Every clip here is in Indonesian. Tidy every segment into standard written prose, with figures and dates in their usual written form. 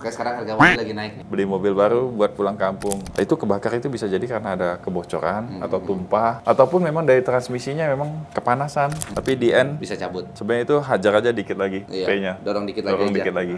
Makanya sekarang harga mobil lagi naik nih. Beli mobil baru buat pulang kampung. Itu kebakar itu bisa jadi karena ada kebocoran atau tumpah, ataupun memang dari transmisinya memang kepanasan. Tapi di end Bisa cabut. sebenarnya itu hajar aja dikit lagi Iya, P-nya. dorong dikit lagi Dorong aja. dikit lagi.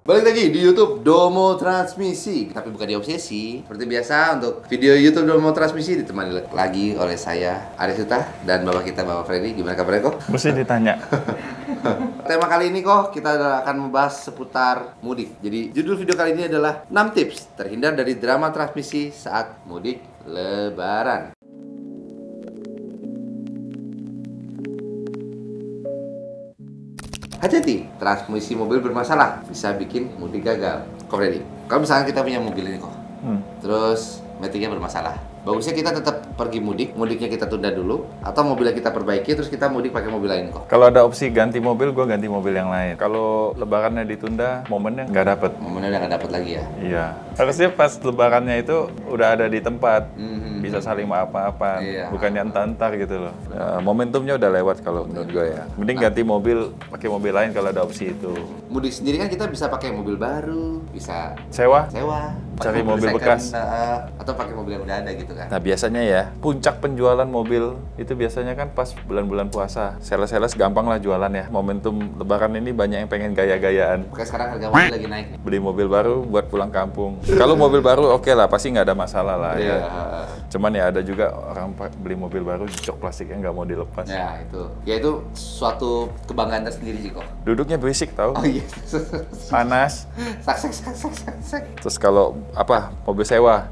Balik lagi di YouTube Domo Transmisi, tapi bukan di Obsesi. Seperti biasa untuk video YouTube Domo Transmisi ditemani lagi oleh saya Arisuta dan bapak kita Bapak Freddy. Gimana kabarnya kok? Mesti ditanya. Tema kali ini kok kita akan membahas seputar mudik. Jadi judul video kali ini adalah 6 tips terhindar dari drama transmisi saat mudik Lebaran. Hati-hati, transmisi mobil bermasalah bisa bikin mudik gagal. Kok Freddy, kalau misalnya kita punya mobil ini kok, terus metiknya bermasalah, bagusnya kita tetap pergi mudik, mudiknya kita tunda dulu, atau mobilnya kita perbaiki, terus kita mudik pakai mobil lain kok. Kalau ada opsi ganti mobil, gue ganti mobil yang lain. Kalau lebarannya ditunda, momennya nggak dapet. Momennya udah nggak dapat lagi ya. Iya. Harusnya pas lebarannya itu udah ada di tempat. Bisa saling maaf-maafan. Iya. Bukannya entar-entar gitu loh. Ya, momentumnya udah lewat kalau menurut gue ya. Mending ganti mobil, pakai mobil lain kalau ada opsi itu. Mudik sendiri kan kita bisa pakai mobil baru, bisa Sewa? sewa, Cari pakai mobil second, bekas. atau pakai mobil yang udah ada gitu kan. Nah biasanya ya, puncak penjualan mobil itu biasanya kan pas bulan-bulan puasa. Sales-sales gampang lah jualan ya. Momentum lebaran ini banyak yang pengen gaya-gayaan. Makanya sekarang harga mobil lagi naik nih. Beli mobil baru buat pulang kampung. Kalau mobil baru oke lah, pasti nggak ada masalah lah Iya. ya. Cuman ya ada juga orang beli mobil baru, jok plastiknya nggak mau dilepas. Ya itu suatu kebanggaan tersendiri sih kok. Duduknya berisik tau, Oh iya. panas. Sak. Terus kalau mobil sewa,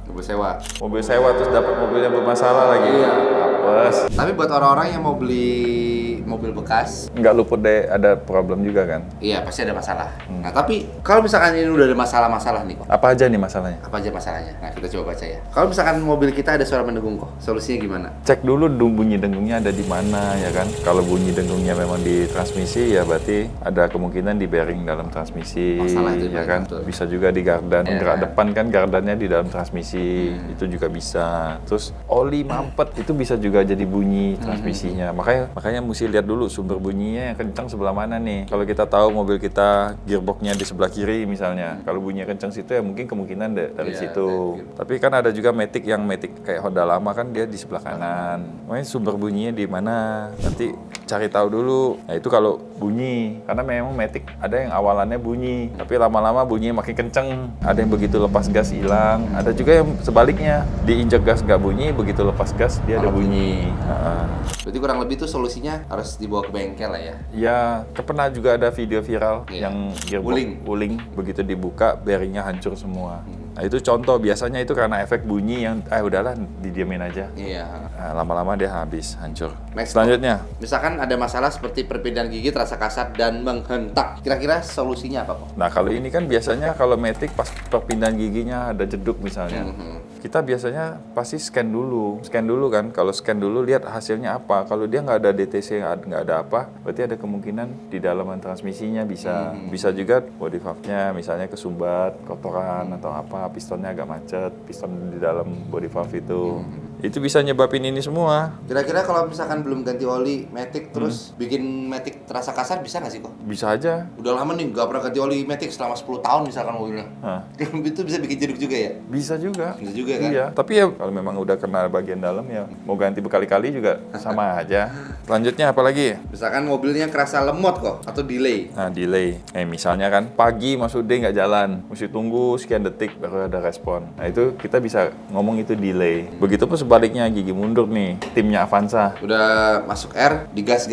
Mobil sewa. terus dapat mobil yang bermasalah lagi. Iya. Apes. Tapi buat orang-orang yang mau beli mobil bekas, Nggak luput deh, ada problem juga kan. iya pasti ada masalah. Nah tapi kalau misalkan ini udah ada masalah-masalah nih kok, Apa aja nih masalahnya? apa aja masalahnya? Nah kita coba baca ya. Kalau misalkan mobil kita ada suara mendengung kok, solusinya gimana? Cek dulu bunyi dengungnya ada di mana ya kan. Kalau bunyi dengungnya memang di transmisi ya berarti ada kemungkinan di bearing dalam transmisi Masalah itu ya berarti, kan. betul. Bisa juga di gardan. Ya, Gerak kan? depan kan gardannya di dalam transmisi. Itu juga bisa. Terus oli mampet itu bisa juga jadi bunyi transmisinya. Makanya mesti lihat dulu sumber bunyinya yang kencang sebelah mana nih. Kalau kita tahu mobil kita gearboxnya di sebelah kiri misalnya. Kalau bunyinya kencang situ ya mungkin kemungkinan dari Iya, situ. Tapi kan ada juga Matic yang Matic kayak Honda lama kan dia di sebelah kanan. Makanya sumber bunyinya di mana? Nanti cari tahu dulu. Nah itu kalau bunyi, karena memang Matic ada yang awalannya bunyi, tapi lama-lama bunyinya makin kenceng. Ada yang begitu lepas gas hilang. Ada juga yang sebaliknya, diinjek gas nggak bunyi, begitu lepas gas dia ada bunyi. Berarti kurang lebih tuh solusinya harus dibawa ke bengkel lah ya. Ya, pernah juga ada video viral Iya. yang gearbox Wuling. wuling, begitu dibuka bearingnya hancur semua. Nah itu contoh, biasanya itu karena efek bunyi yang udahlah didiamin aja. Iya. Nah, lama-lama dia habis, hancur. Next. Selanjutnya, Misalkan ada masalah seperti perpindahan gigi terasa kasar dan menghentak. Kira-kira solusinya apa kok? nah kalau ini kan biasanya kalau Matic pas perpindahan giginya ada jeduk misalnya, kita biasanya pasti scan dulu kan. Kalau scan dulu lihat hasilnya apa. Kalau dia nggak ada DTC, nggak ada apa, berarti ada kemungkinan di dalaman transmisinya bisa juga body valve-nya misalnya kesumbat, kotoran atau apa, pistonnya agak macet, piston di dalam body valve itu bisa nyebabin ini semua. Kira-kira kalau misalkan belum ganti oli Matic terus bikin Matic terasa kasar bisa nggak sih kok? Bisa aja. Udah lama nih nggak pernah ganti oli Matic selama 10 tahun misalkan mobilnya. Hah. Itu bisa bikin jeduk juga ya? Bisa juga. Bisa juga kan? Iya, tapi ya kalau memang udah kena bagian dalam ya mau ganti berkali-kali juga sama aja. Selanjutnya apa lagi? Misalkan mobilnya kerasa lemot kok atau delay. Nah, delay. Misalnya kan pagi masuk day nggak jalan, mesti tunggu sekian detik baru ada respon. Nah, itu kita bisa ngomong itu delay. Begitupun sebaliknya gigi mundur nih, timnya Avanza. Udah masuk R, digas,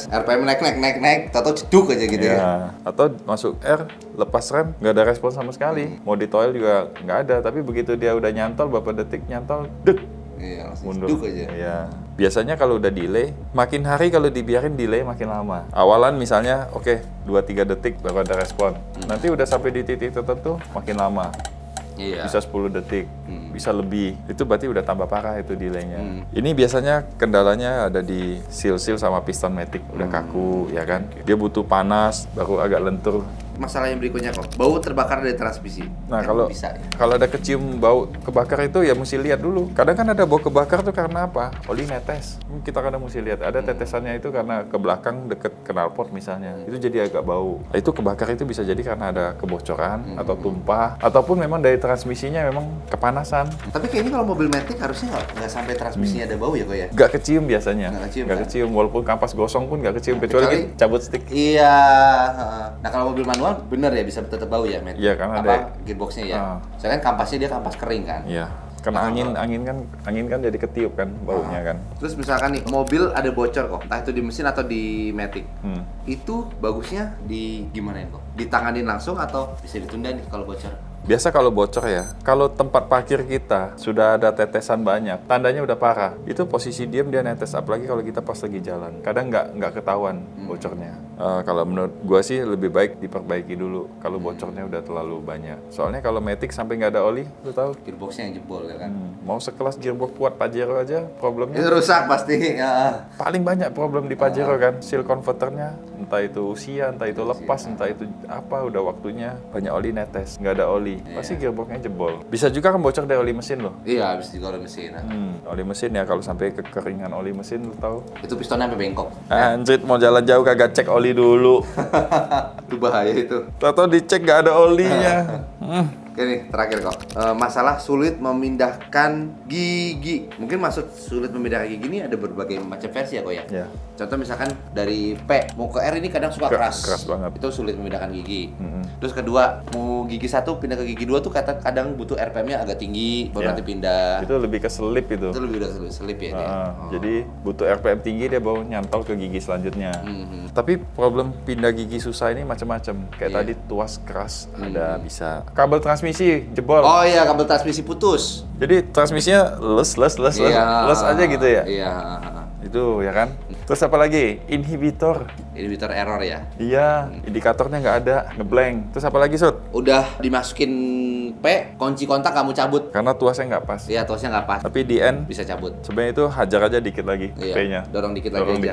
RPM naik, tato ceduk aja gitu ya. Ya, atau masuk R, lepas rem, nggak ada respon sama sekali. Mau di toil juga nggak ada, tapi begitu dia udah nyantol, beberapa detik nyantol, dek, Iya, langsung mundur. ceduk aja. Iya. Biasanya kalau udah delay, makin hari kalau dibiarin delay makin lama. Awalan misalnya, oke, 2-3 detik baru ada respon. Nanti udah sampai di titik tertentu, makin lama. Iya. bisa 10 detik, bisa lebih. Itu berarti udah tambah parah itu delaynya. Ini biasanya kendalanya ada di seal sama piston matic, udah kaku ya kan. Dia butuh panas baru agak lentur. Masalah yang berikutnya kok, bau terbakar dari transmisi. Nah, Kan kalau bisa ya? kalau ada kecium bau kebakar itu ya mesti lihat dulu. Kadang kan ada bau kebakar tuh karena apa? Oli netes. Kita kadang mesti lihat. Ada tetesannya itu karena ke belakang deket knalpot misalnya. Itu jadi agak bau. Itu kebakar itu bisa jadi karena ada kebocoran atau tumpah ataupun memang dari transmisinya memang kepanasan. Tapi kayaknya kalau mobil matic harusnya nggak sampai transmisinya ada bau ya kok ya? Gak kecium biasanya. Nggak kecium, kan? Walaupun kampas gosong pun gak kecium kecuali cabut stick. Iya. Nah kalau mobil manual bener ya bisa tetap bau ya, matic? Iya, karena apa gearboxnya ya. Soalnya kan kampasnya dia kampas kering kan. Iya. Karena angin kan jadi ketiup kan baunya kan. Terus misalkan nih mobil ada bocor kok, entah itu di mesin atau di matic. Itu bagusnya di gimana kok? Ditanganin langsung atau bisa ditunda nih kalau bocor? Biasa kalau bocor ya, kalau tempat parkir kita sudah ada tetesan banyak, tandanya udah parah. Itu posisi diam dia netes, apalagi kalau kita pas lagi jalan. Kadang nggak ketahuan bocornya. Kalau menurut gua sih lebih baik diperbaiki dulu kalau bocornya udah terlalu banyak. Soalnya kalau matic sampai nggak ada oli, lu tahu? Gearboxnya yang jebol ya kan? Mau sekelas gearbox kuat Pajero aja problemnya. Itu rusak pasti. Ya. Paling banyak problem di Pajero kan, seal converternya, entah itu usia, entah itu lepas, entah itu apa, udah waktunya banyak oli netes, nggak ada oli. Pasti gearboxnya jebol. Bisa juga kan bocor dari oli mesin loh. Iya, habis juga oli mesin. Oli mesin ya, kalau sampai kekeringan oli mesin lu tahu. Itu pistonnya sampai bengkok. Anjir, mau jalan jauh kagak cek oli dulu. Itu bahaya itu. Tahu dicek nggak ada olinya. Oke nih, terakhir kok. Masalah sulit memindahkan gigi. Mungkin maksud sulit memindahkan gigi ini ada berbagai macam versi ya kok ya? Ya. Contoh misalkan dari P mau ke R ini kadang suka keras. Keras banget. Itu sulit memindahkan gigi. Terus kedua, mau gigi 1 pindah ke gigi 2 tuh kadang butuh RPM-nya agak tinggi baru nanti pindah. Itu lebih ke selip itu. Itu lebih udah selip ya dia. Jadi butuh RPM tinggi dia baru nyantol ke gigi selanjutnya. Tapi problem pindah gigi susah ini macam-macam. Kayak tadi tuas keras ada bisa. Kabel transmisi jebol. Oh iya, kabel transmisi putus. Jadi transmisinya les aja gitu ya. Iya. Itu ya kan. Terus apa lagi? Inhibitor. Inhibitor error ya. Iya, indikatornya nggak ada, ngeblank. Terus apa lagi, Sud? Udah dimasukin P, kunci kontak kamu cabut. Karena tuasnya nggak pas. Iya, tuasnya nggak pas. Tapi di N Bisa cabut. sebenarnya itu hajar aja dikit lagi P-nya. Dorong dikit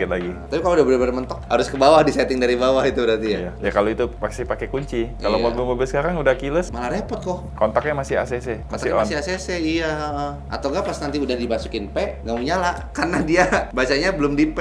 lagi. Tapi kalau udah benar-benar mentok, harus ke bawah, di setting dari bawah itu berarti ya. Iya. Ya kalau itu pasti pakai kunci. Kalau mobil-mobil sekarang udah keyless, Malah repot kok. kontaknya masih ACC, masih on. Masih ACC, iya. Atau enggak pas nanti udah dimasukin P, nggak mau nyala karena dia bacanya belum di P.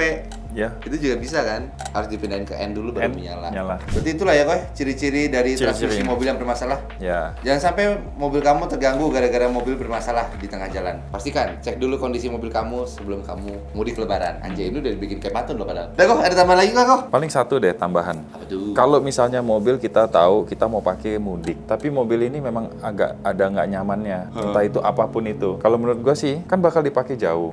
Ya. Itu juga bisa kan? Harus dipindahin ke N dulu baru Nyala. Berarti itulah ya, Koy, ciri-ciri dari transmisi mobil yang bermasalah. Ya. Jangan sampai mobil kamu terganggu gara-gara mobil bermasalah di tengah jalan. Pastikan cek dulu kondisi mobil kamu sebelum kamu mudik lebaran. Anjay, ini udah dibikin kayak pantun loh padahal. Udah kok, ada tambahan lagi nggak kok? Paling satu deh tambahan. Apa tuh? Kalau misalnya mobil kita tahu kita mau pakai mudik, tapi mobil ini memang agak ada nggak nyamannya, entah itu apapun itu. Kalau menurut gua sih, kan bakal dipakai jauh.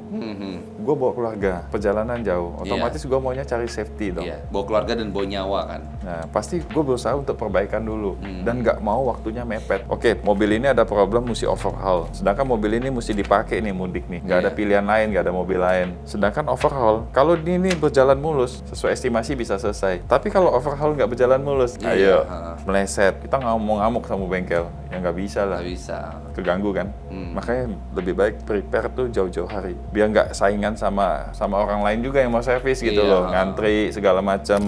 Gue bawa keluarga, perjalanan jauh, otomatis gue maunya cari safety dong. Iya, bawa keluarga dan bawa nyawa kan. Nah, pasti gue berusaha untuk perbaikan dulu dan nggak mau waktunya mepet. Oke, mobil ini ada problem mesti overhaul. Sedangkan mobil ini mesti dipakai nih mudik nih, nggak ada pilihan lain, nggak ada mobil lain. Sedangkan overhaul, kalau ini berjalan mulus, sesuai estimasi bisa selesai. Tapi kalau overhaul nggak berjalan mulus, ayo meleset. Kita ngamuk sama bengkel, ya nggak bisa lah. Nggak bisa. Keganggu kan. Makanya lebih baik prepare tuh jauh-jauh hari, biar nggak saingan sama orang lain juga yang mau servis gitu loh, ngantri segala macam.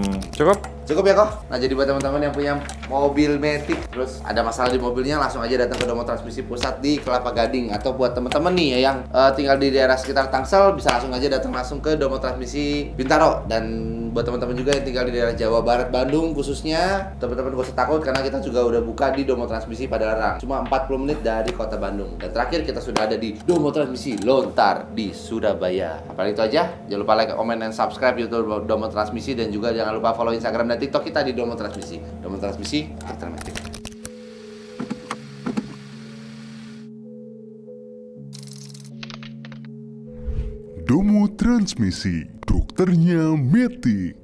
Cukup ya kok. Nah, jadi buat teman-teman yang punya mobil Matic terus ada masalah di mobilnya, langsung aja datang ke Domo Transmisi Pusat di Kelapa Gading. Atau buat teman-teman nih ya yang tinggal di daerah sekitar Tangsel, bisa langsung langsung ke Domo Transmisi Bintaro. Dan buat teman-teman juga yang tinggal di daerah Jawa Barat, Bandung khususnya, teman-teman gak usah takut karena kita juga udah buka di Domo Transmisi Padalarang. Cuma 40 menit dari kota Bandung. Dan terakhir kita sudah ada di Domo Transmisi Lontar di Surabaya. Apalagi itu aja. Jangan lupa like, comment, dan subscribe YouTube Domo Transmisi, dan juga jangan lupa follow Instagram dan TikTok kita di Domo Transmisi. Domo Transmisi, Matic. Domo Transmisi, dokternya Matic.